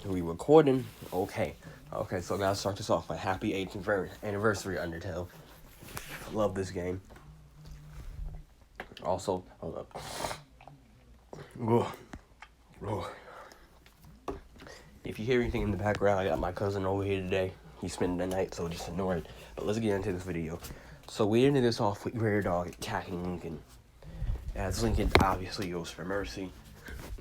Are we recording? Okay. Okay, so I gotta start this off with happy 8th anniversary Undertale. I love this game. Also, hold up. Ugh. Ugh. If you hear anything in the background, I got my cousin over here today. He's spending the night, so just ignore it. But let's get into this video. So we ended this off with Rare Dog attacking Lincoln. As Lincoln obviously goes for mercy.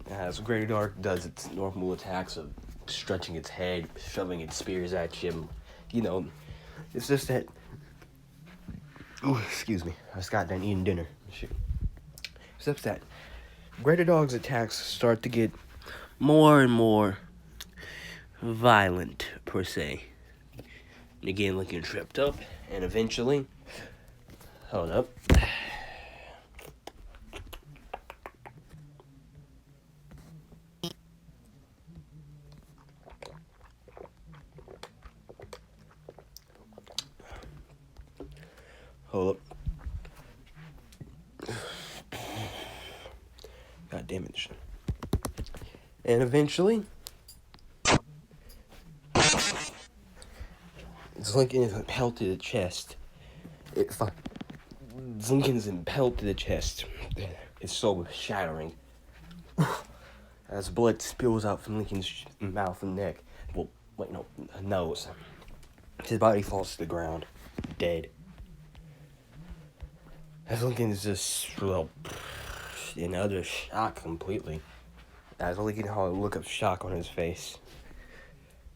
As Greater Dog does its normal attacks of stretching its head, shoving its spears at you. You know, it's just that. Ooh, excuse me. I just got done eating dinner. Shit. Except that Greater Dog's attacks start to get more and more violent, per se. And again, Lincoln tripped up, and eventually. Hold up. Hold up. God damn it. And eventually, Lincoln is impelled to the chest. Lincoln's impelled to the chest. His soul is shattering. As blood spills out from Lincoln's mouth and neck. Well, wait, no, nose. His body falls to the ground, dead. As Lincoln is just, well, in utter shock completely. As Lincoln had a look of shock on his face.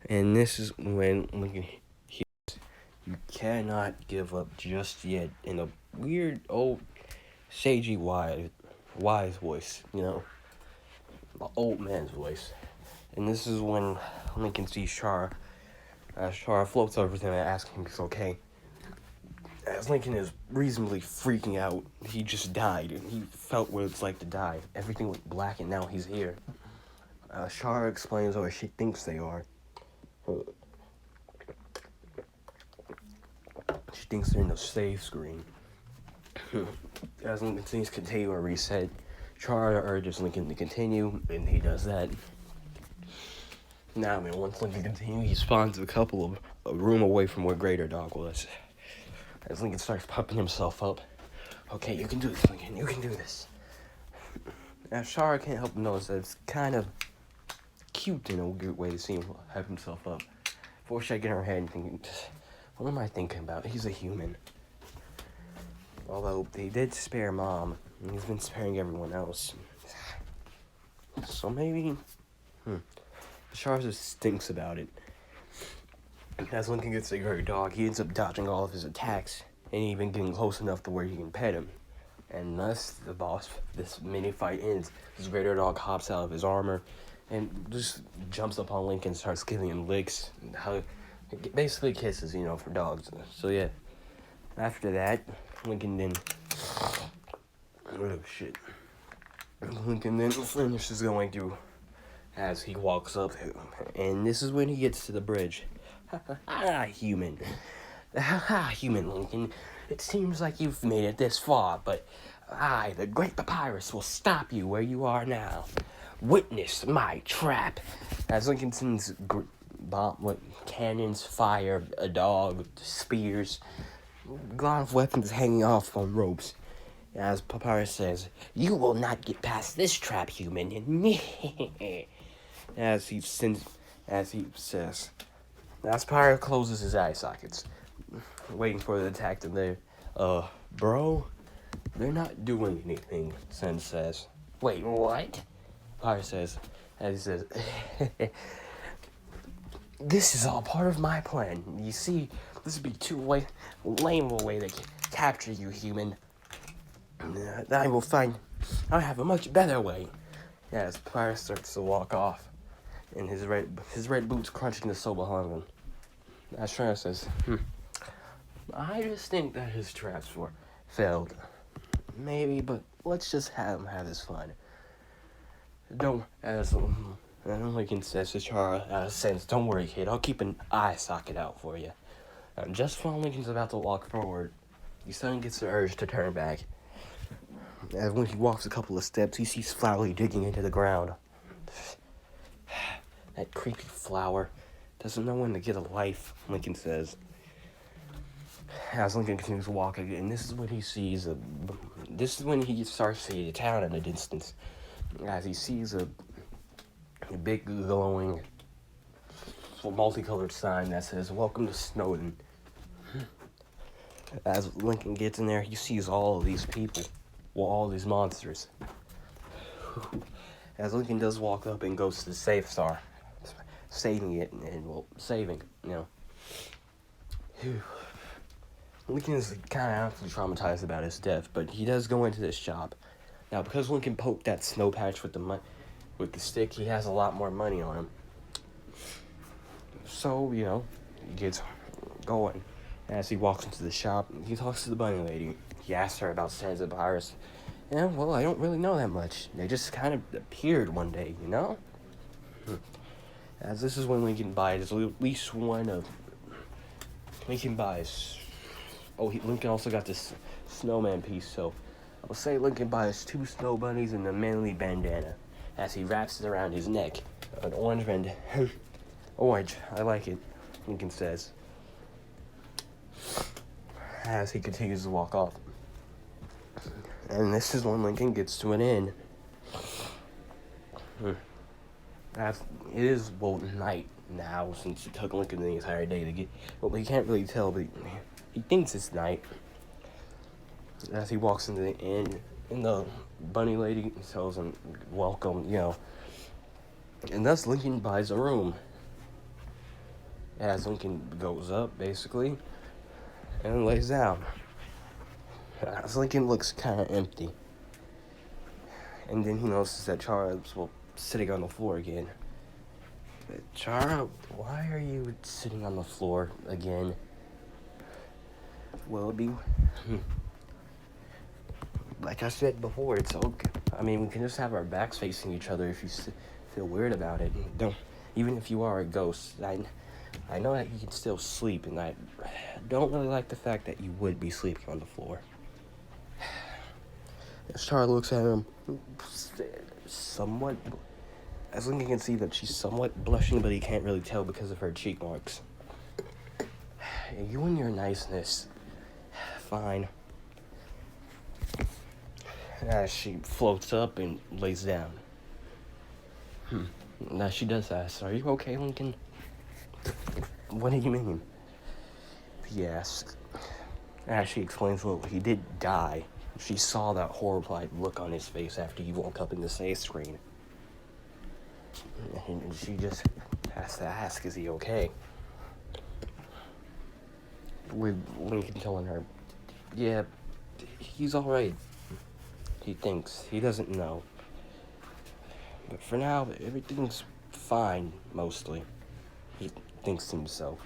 And this is when Lincoln hears, "You cannot give up just yet," in a weird, old, sagey, wise voice, you know, an old man's voice. And this is when Lincoln sees Char. As Char floats over to him and asks him if he's okay. As Lincoln is reasonably freaking out, he just died, and he felt what it's like to die. Everything went black, and now he's here. Char explains what she thinks they are. She thinks they're in the save screen. As Lincoln sees continue or reset, Char urges Lincoln to continue, and he does that. Now, once Lincoln continues, he spawns a room away from where Greater Dog was. As Lincoln starts pumping himself up. "Okay, you can do this, Lincoln. You can do this." Now, Char can't help but notice that it's kind of cute in a weird way to see him hype himself up. Before shaking her head and thinking, what am I thinking about? He's a human. Although they did spare Mom, and he's been sparing everyone else. So maybe, Char just thinks about it. As Lincoln gets a Greater Dog, he ends up dodging all of his attacks, and even getting close enough to where he can pet him. And thus, this mini fight ends. This Greater Dog hops out of his armor, and just jumps up on Lincoln, starts giving him licks, and basically kisses, for dogs. So yeah, after that, Lincoln then, Lincoln then finishes going through as he walks up, and this is when he gets to the bridge. Human. Human Lincoln. It seems like you've made it this far, but I, the great Papyrus, will stop you where you are now. Witness my trap. As Lincoln sends cannons, fire, a dog, spears, a lot of weapons hanging off on ropes. As Papyrus says, "You will not get past this trap, human." As he says, as Papyrus closes his eye sockets, waiting for the attack to there. Bro, they're not doing anything, Sen says. "Wait, what?" Papyrus says, as he says, "This is all part of my plan. You see, this would be too lame of a way to capture you, human. I have a much better way." As Papyrus starts to walk off, and his red boots crunching the soul behind him. As Shreya says, "I just think that his traps failed. Maybe, but let's just have him have his fun. Lincoln says to Chara, says, "Don't worry, kid. I'll keep an eye socket out for you." Just while Lincoln's about to walk forward, he suddenly gets the urge to turn back. As when he walks a couple of steps, he sees Flowey digging into the ground. That creepy flower doesn't know when to get a life, Lincoln says. As Lincoln continues walking, and this is when he sees this is when he starts to see a town in the distance. As he sees a big glowing multicolored sign that says "Welcome to Snowdin." As Lincoln gets in there, he sees all of these people, well, all these monsters. As Lincoln does walk up and goes to the safe star, saving it and saving, Lincoln is kind of absolutely traumatized about his death, but he does go into this shop. Now, because Lincoln poked that snow patch with the stick, he has a lot more money on him. So, he gets going. As he walks into the shop, he talks to the bunny lady. He asks her about Sands and Papyrus. Yeah, well, I don't really know that much. They just kind of appeared one day, As this is when Lincoln buys at least one of... Lincoln buys... Lincoln also got this snowman piece, so I'll say Lincoln buys 2 snow bunnies and a manly bandana as he wraps it around his neck. An orange bandana. Orange, I like it, Lincoln says. As he continues to walk off. And this is when Lincoln gets to an inn. It is, night now, since it took Lincoln the entire day to get... Well, he can't really tell, but he thinks it's night. As he walks into the inn, and the bunny lady tells him, welcome, And thus Lincoln buys a room. As Lincoln goes up, basically, and lays down. As Lincoln looks kind of empty. And then he notices that Chara's, sitting on the floor again. Chara, why are you sitting on the floor again? Will it be... Like I said before, it's okay. I mean, we can just have our backs facing each other if you feel weird about it. Even if you are a ghost, I know that you can still sleep, and I don't really like the fact that you would be sleeping on the floor. As Chara looks at him, somewhat... As Lincoln can see that she's somewhat blushing, but he can't really tell because of her cheek marks. You and your niceness. Fine. As she floats up and lays down. Now she does ask, are you okay, Lincoln? What do you mean? He asks. As she explains, he did die. She saw that horrified look on his face after he woke up in the save screen. And she just has to ask, is he okay? With Lincoln telling her, yeah, he's alright. He thinks. He doesn't know. But for now, everything's fine, mostly. He thinks to himself.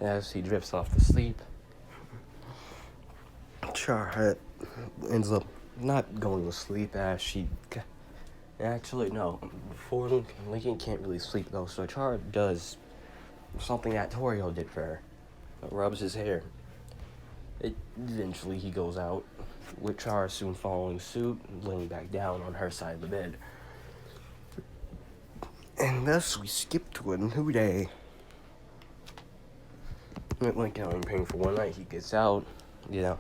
As he drifts off to sleep, Chara ends up not going to sleep as she... Actually, no. Before Lincoln can't really sleep, though, so Chara does something that Torio did for her. Rubs his hair. Eventually, he goes out, with Chara soon following suit, laying back down on her side of the bed. And thus, we skip to a new day. With Lincoln only paying for one night, he gets out, with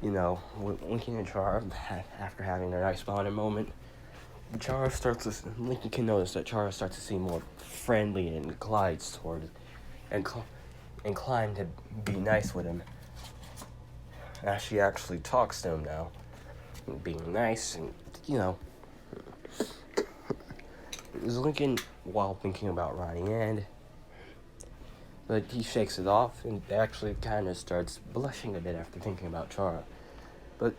Lincoln and Chara, after having their nice bonding moment, Lincoln can notice that Chara starts to seem more friendly and inclined to be nice with him. As she actually talks to him now, being nice and, Is Lincoln, while thinking about Ronnie and... But he shakes it off and actually kind of starts blushing a bit after thinking about Chara. But...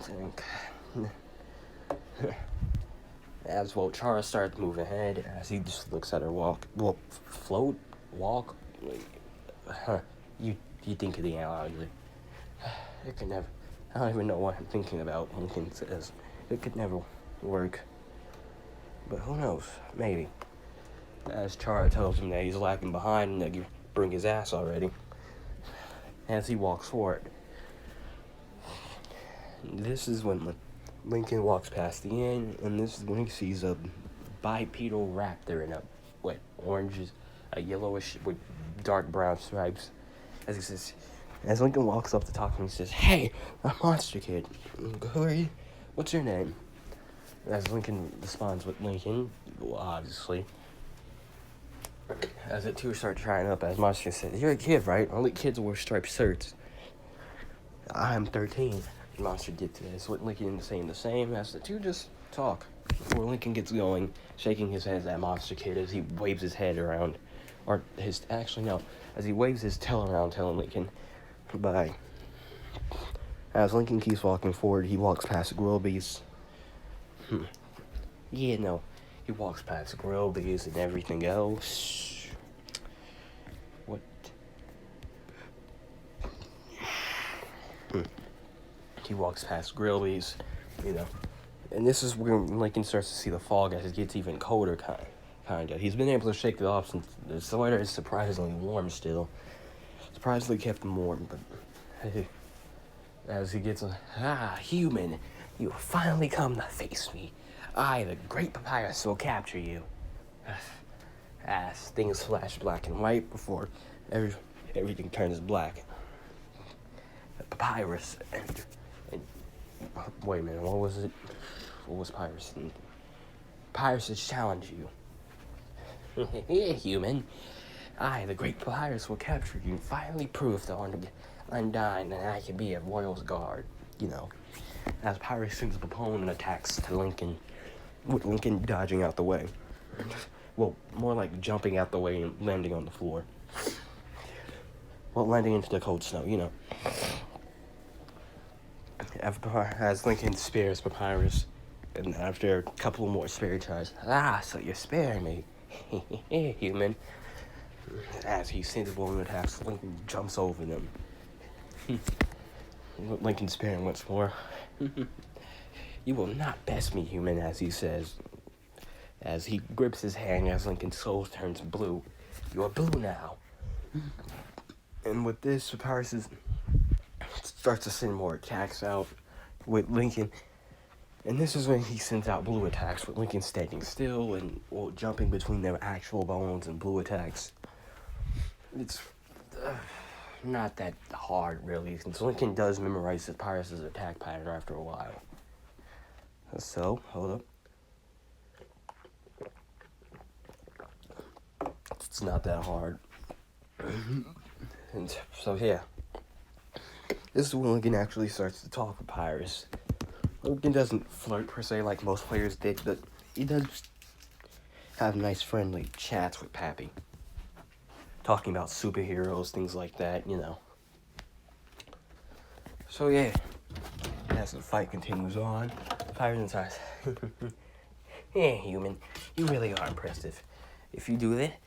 As Chara starts to move ahead, as he just looks at her walk, walk, you think of the loudly. It could never, I don't even know what I'm thinking about, Lincoln says. It could never work. But who knows, maybe. As Chara tells him that he's lagging behind and that you bring his ass already. As he walks forward. This is when Lincoln walks past the inn, and this is when he sees a bipedal raptor in a oranges, a yellowish with dark brown stripes. As he says, as Lincoln walks up to talk to him, he says, "Hey, I'm Monster Kid. Who are you? What's your name?" As Lincoln responds with Lincoln, well, obviously. As the two start trying up, as Monster Kid says, "You're a kid, right? Only kids wear striped shirts." "I'm 13. Monster Kid says, with Lincoln saying the same as the two just talk. Before Lincoln gets going, shaking his head at Monster Kid as he waves his head around. As he waves his tail around, telling Lincoln, "Bye." As Lincoln keeps walking forward, he walks past Grilby's. He walks past Grilby's and everything else. What? He walks past Grilby's, and this is where Lincoln starts to see the fog as it gets even colder, kinda. He's been able to shake it off since the sweater is surprisingly warm still. Surprisingly kept him warm, but hey, as he gets human, you finally come to face me. I, the great Papyrus, will capture you. As things flash black and white before everything turns black. Papyrus and wait a minute, what was it? What was Papyrus? Papyrus has challenged you. Human. I, the great Papyrus, will capture you and finally prove to Undyne that I can be a royal's guard. As Papyrus sends up opponent attacks to Lincoln, with Lincoln dodging out the way. Well, more like jumping out the way and landing on the floor. Well, landing into the cold snow, As Lincoln spares Papyrus, and after a couple more spare tries, so you're sparing me, human. As he sends opponent attacks, Lincoln jumps over them. Lincoln sparing once more. You will not best me, human, as he says. As he grips his hand as Lincoln's soul turns blue. You are blue now. And with this, Papyrus starts to send more attacks out with Lincoln. And this is when he sends out blue attacks with Lincoln standing still and jumping between their actual bones and blue attacks. It's not that hard, really, since Lincoln does memorize Papyrus' attack pattern after a while. So, hold up. It's not that hard. And so, yeah. This is when Lincoln actually starts to talk with Papyrus. Lincoln doesn't flirt, per se, like most players did, but he does have nice, friendly chats with Pappy. Talking about superheroes, things like that, So, yeah. As the fight continues on, Papyrus says, "Yeah, human, you really are impressive. If you do that,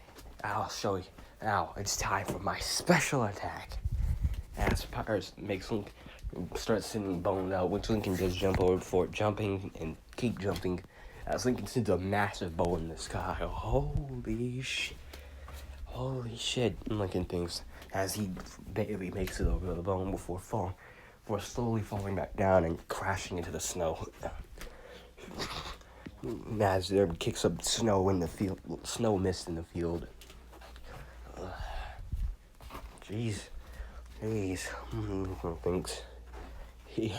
I'll show you. Now, it's time for my special attack." As Papyrus makes Lincoln start sending bones out, which Lincoln does jump over for jumping and keep jumping. As Lincoln sends a massive bow in the sky. Holy shit, Lincoln thinks, as he barely makes it over the bone before slowly falling back down and crashing into the snow. As there kicks up snow mist in the field. Jeez, thinks he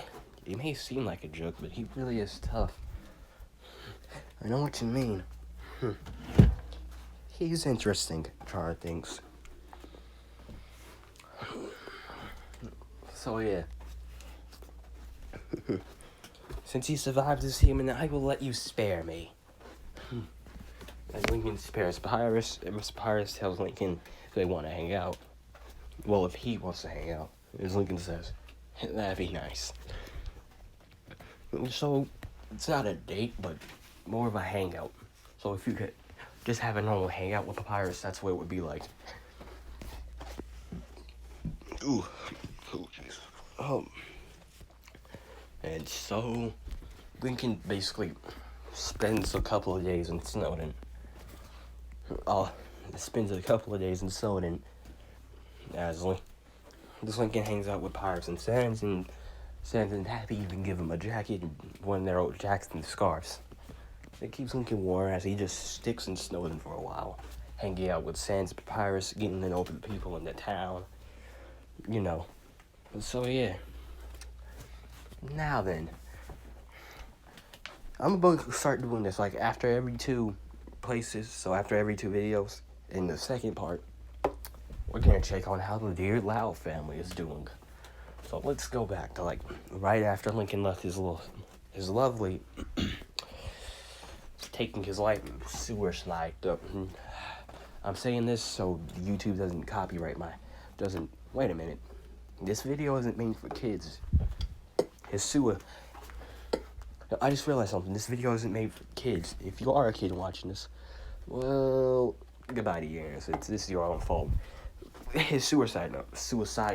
may seem like a joke, but he really is tough. I know what you mean. He's interesting, Char thinks. So yeah. Since he survived as human, I will let you spare me. As Lincoln spares Papyrus, and Papyrus tells Lincoln they want to hang out. Well, if he wants to hang out, as Lincoln says, that'd be nice. So, it's not a date, but more of a hangout. So if you could just have a normal hangout with Papyrus, that's what it would be like. Ooh, jeez. And so, Lincoln basically spends a couple of days in Snowdin. As Lincoln hangs out with Papyrus and Sans and Happy even give him a jacket and one of their old Jackson scarves. It keeps Lincoln warm as he just sticks in Snowdin for a while, hanging out with Sans Papyrus, getting to know the people in the town, you know. So yeah. Now then, I'm about to start doing this like after every 2 places, so after every 2 videos. In the second part, we're gonna check on how the dear Lau family is doing. So let's go back to like right after Lincoln left his lovely taking his life sewer slide. I'm saying this so YouTube doesn't copyright wait a minute. This video isn't made for kids. His sewer. I just realized something. This video isn't made for kids. If you are a kid watching this, well, goodbye to your ears. This is your own fault. His suicide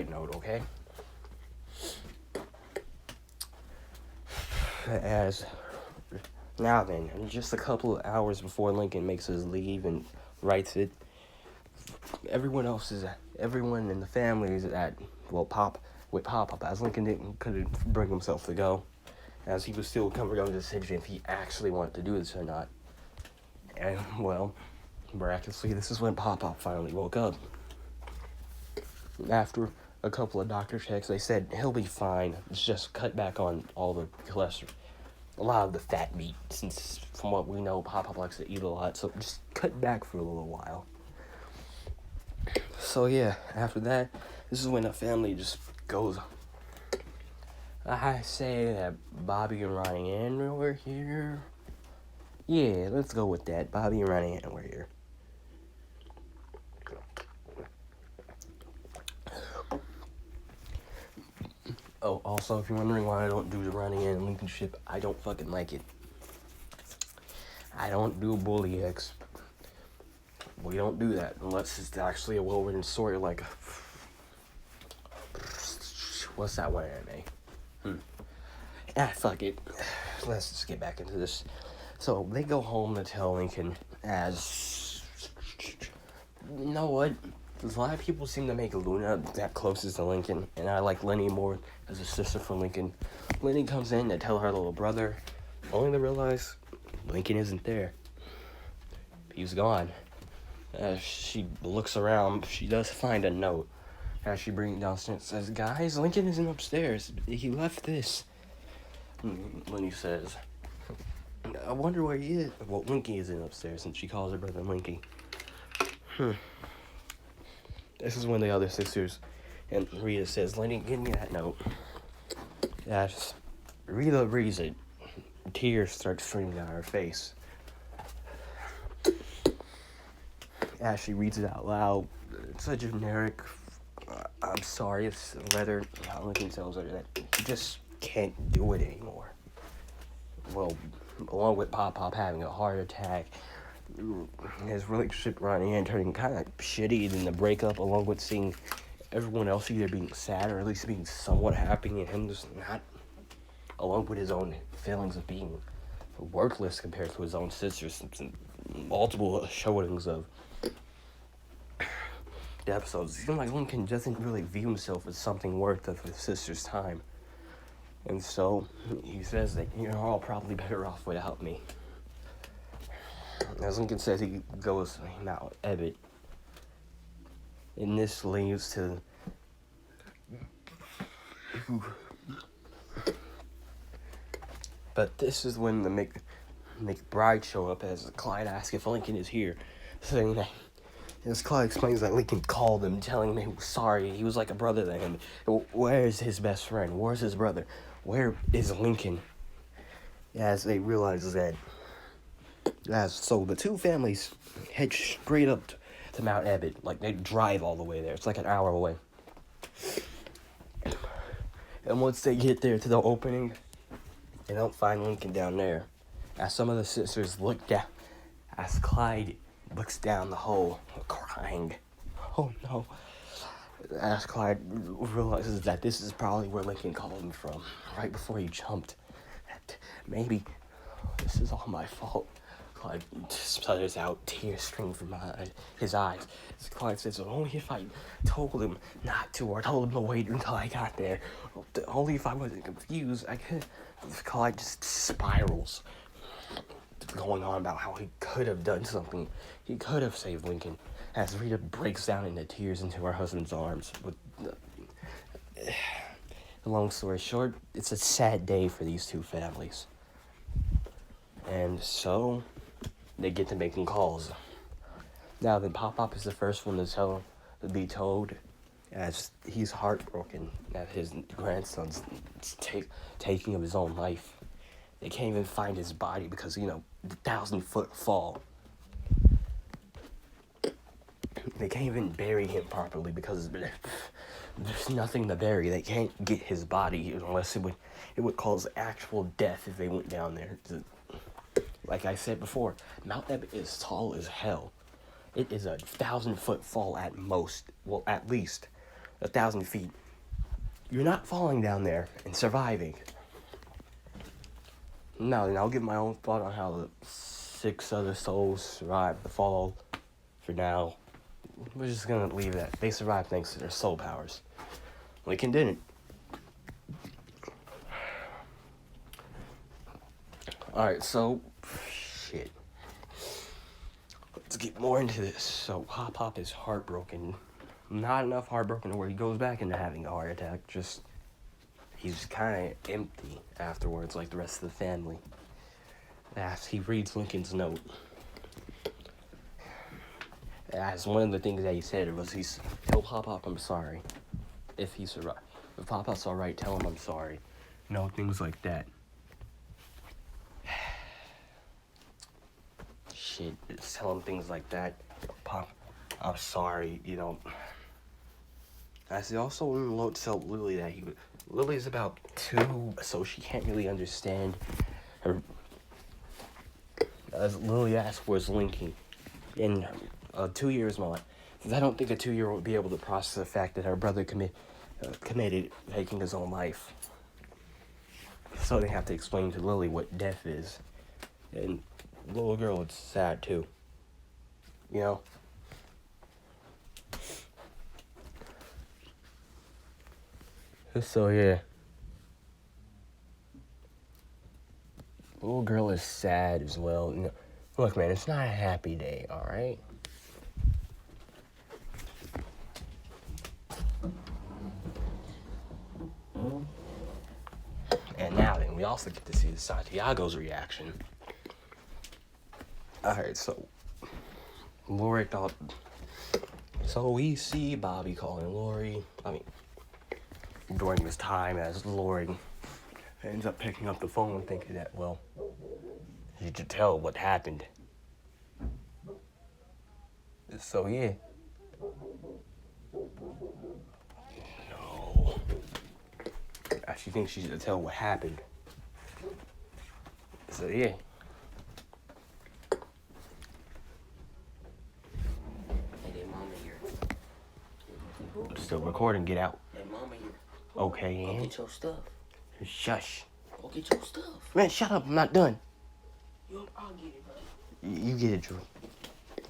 note, okay? As now then, just a couple of hours before Lincoln makes his leave and writes it, everyone in the family is at Pop as Lincoln couldn't bring himself to go, as he was still coming to the decision if he actually wanted to do this or not. And well, miraculously, this is when Pop finally woke up. After a couple of doctor checks, they said he'll be fine. Just cut back on all the cholesterol, a lot of the fat meat, since from what we know, Pop likes to eat a lot, so just cut back for a little while. So yeah, after that, this is when the family just goes. I say that Bobby and Ronnie Ann were here. Yeah, let's go with that. Bobby and Ronnie Ann were here. Oh, also, if you're wondering why I don't do the Ronnie Ann and Lincoln ship, I don't fucking like it. I don't do Bully X. We don't do that unless it's actually a well-written story like what's that one anime? Fuck it. Let's just get back into this. So they go home to tell Lincoln as you know what? A lot of people seem to make Luna that closest to Lincoln, and I like Lenny more as a sister for Lincoln. Lenny comes in to tell her little brother, only to realize Lincoln isn't there. He's gone. As she looks around, she does find a note. As she brings it downstairs, it says, "Guys, Lincoln isn't upstairs. He left this." Lenny says, "I wonder where he is." Well, Linky isn't upstairs, and she calls her brother Linky. This is when the other sisters, and Rita says, "Lenny, give me that note." As Rita reads it, tears start streaming down her face. As she reads it out loud, it's a generic, I'm sorry, it's a letter. Lincoln tells her that he just can't do it anymore. Well, along with Pop having a heart attack, his relationship with Ronnie Ann turning kind of shitty in the breakup, along with seeing everyone else either being sad or at least being somewhat happy, and him just not, along with his own feelings of being worthless compared to his own sisters. Multiple showings of the episodes, it seems like Lincoln doesn't really view himself as something worth of his sister's time. And so he says that you're all probably better off without me. As Lincoln says, he goes Mount Ebbet. And this leads to but this is when the McBride show up as Clyde asks if Lincoln is here, saying that as Clyde explains that Lincoln called him, telling him he was sorry, he was like a brother to him. Where's his best friend? Where's his brother? Where is Lincoln? As they realize that, so the two families head straight up to Mount Ebbet. Like, they drive all the way there. It's like an hour away. And once they get there to the opening, they don't find Lincoln down there. As some of the sisters look down, as Clyde looks down the hole, crying. Oh no. As Clyde realizes that this is probably where Lincoln called him from, right before he jumped. That maybe this is all my fault. Clyde sputters out, tears stream from his eyes. As Clyde says, only if I told him not to, or told him to wait until I got there. Only if I wasn't confused, I could. Clyde just spirals. going on about how he could have done something. He could have saved Lincoln. As Rita breaks down into tears into her husband's arms. With long story short, it's a sad day for these two families. And so, they get to making calls. Now, then Pop is the first one to be told, as he's heartbroken that his grandson's taking of his own life. They can't even find his body because, the 1,000-foot fall. They can't even bury him properly because there's nothing to bury. They can't get his body unless it would cause actual death if they went down there. Like I said before, Mount Epic is tall as hell. It is a 1,000-foot fall at most. Well, at least 1,000 feet. You're not falling down there and surviving. Now, then I'll give my own thought on how the 6 other souls survived the fall. For now, we're just gonna leave that. They survived thanks to their soul powers. Lincoln didn't. Alright, so, shit. Let's get more into this. So, Pop is heartbroken. Not enough heartbroken where he goes back into having a heart attack. Just, he's kind of empty afterwards, like the rest of the family. As he reads Lincoln's note. As one of the things that he said was, tell Pop I'm sorry. If he survived. If Pop's alright, tell him I'm sorry. Things like that. Shit, just tell him things like that. Pop, I'm sorry, As he also wrote to tell Lily that Lily's about 2, so she can't really understand her. As Lily asked, where's Lincoln? In 2 years, Mom. I don't think a 2-year-old would be able to process the fact that her brother committed taking his own life. So they have to explain to Lily what death is. And the little girl, it's sad too. So, yeah. The little girl is sad as well. Look, man, it's not a happy day, alright? And now then, we also get to see Santiago's reaction. Alright, so Lori thought. So we see Bobby calling Lori. During this time, as Lori ends up picking up the phone and thinking that, well, he could tell what happened. So, yeah. No. She thinks she should tell what happened. So, yeah. Hey, Mama here. Still recording, get out. Hey, Mama here. Okay, Go and get your stuff. shush. Go get your stuff. Man, shut up, I'm not done. I'll get it, bro. You get it, Drew.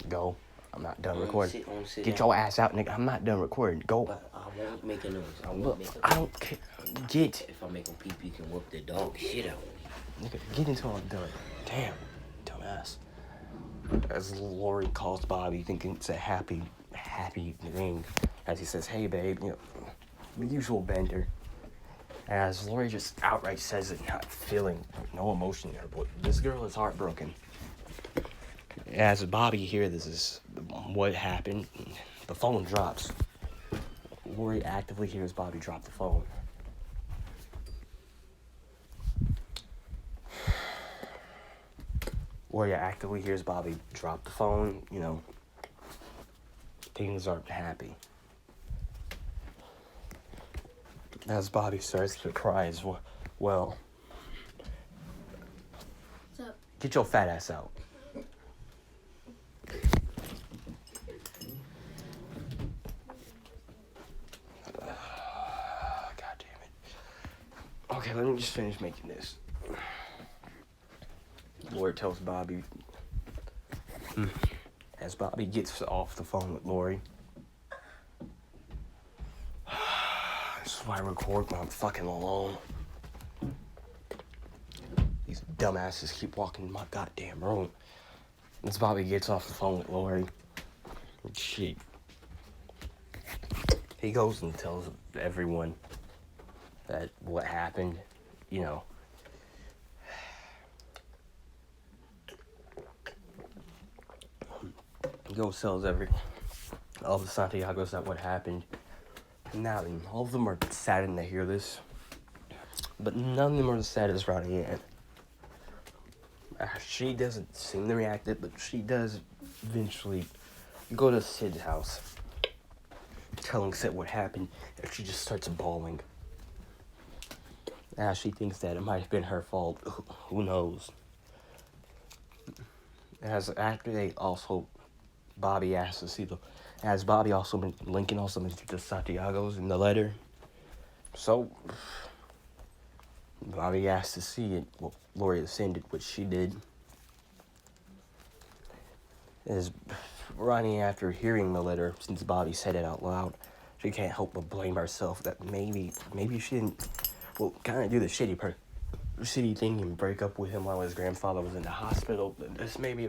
Go. I'm not done recording. Sit Get down. your ass out, nigga. I'm not done recording. Go. But I won't make a noise. I don't care. Get. If I make a pee, you can whoop the dog shit out of me. Nigga, get until I'm done. Damn. Dumbass. As Lori calls Bobby, thinking it's a happy thing. As he says, hey, babe, the usual bender. As Lori just outright says it, not feeling no emotion in her voice. This girl is heartbroken. As Bobby hears this is what happened, the phone drops. Lori actively hears Bobby drop the phone. Lori actively hears Bobby drop the phone, things aren't happy. As Bobby starts to cry as well. What's up? Get your fat ass out. God damn it. Okay, let me just finish making this. Lori tells Bobby. As Bobby gets off the phone with Lori. This is why I record when I'm fucking alone. These dumbasses keep walking in my goddamn room. As Bobby gets off the phone with Lori. Shit. He goes and tells everyone that what happened, you know. He goes tells all the Santiagos that what happened. Now, all of them are saddened to hear this. But none of them are as sad as Ronnie Ann. She doesn't seem to react it, but she does eventually go to Sid's house, telling Sid what happened, and she just starts bawling. She thinks that it might have been her fault. Who knows? After they also, Bobby asks to see Lincoln also mentioned the Santiagos in the letter. So, Bobby asked to see it. Well, Lori ascended, which she did. As Ronnie, after hearing the letter, since Bobby said it out loud, she can't help but blame herself that maybe she didn't, kind of do the shitty thing and break up with him while his grandfather was in the hospital. This maybe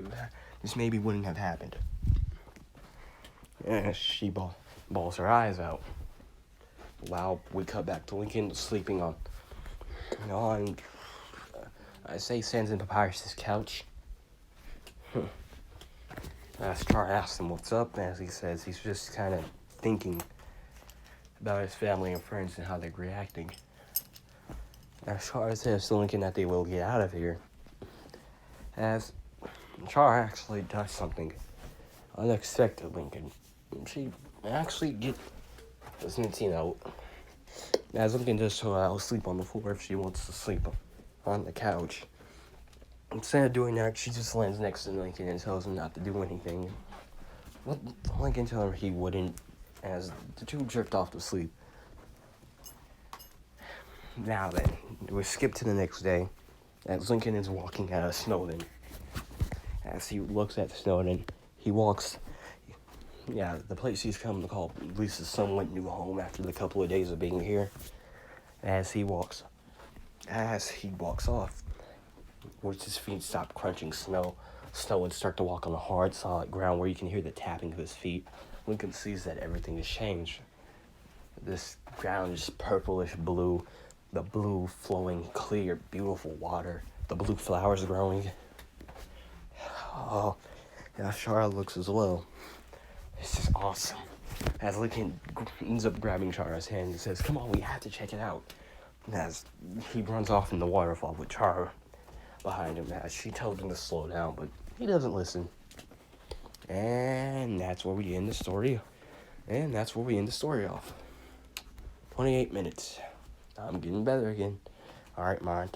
wouldn't have happened. And she bawls her eyes out. Wow, we cut back to Lincoln sleeping on I say Sans and Papyrus' couch. Char asks him what's up, as he says he's just kind of thinking about his family and friends and how they're reacting. Char says to Lincoln that they will get out of here, as Char actually does something unexpected. Lincoln, she actually doesn't, as Lincoln does so I'll sleep on the floor if she wants to sleep on the couch. Instead of doing that, she just lands next to Lincoln and tells him not to do anything. Well, Lincoln told her he wouldn't, as the two jerked off to sleep. Now then, we skip to the next day, as Lincoln is walking out of Snowdin. As he looks at Snowdin, he walks, the place he's come to call at least a somewhat new home after the couple of days of being here. As he walks off, once his feet stop crunching snow and start to walk on the hard, solid ground where you can hear the tapping of his feet, Lincoln sees that everything has changed. This ground is purplish blue, the blue flowing, clear, beautiful water, the blue flowers growing. Oh, Char looks as well. It's just awesome. As Lincoln ends up grabbing Char's hand and says, "Come on, we have to check it out." As he runs off in the waterfall with Char behind him, as she tells him to slow down, but he doesn't listen. And that's where we end the story. Off. 28 minutes. I'm getting better again. Alright, monitor.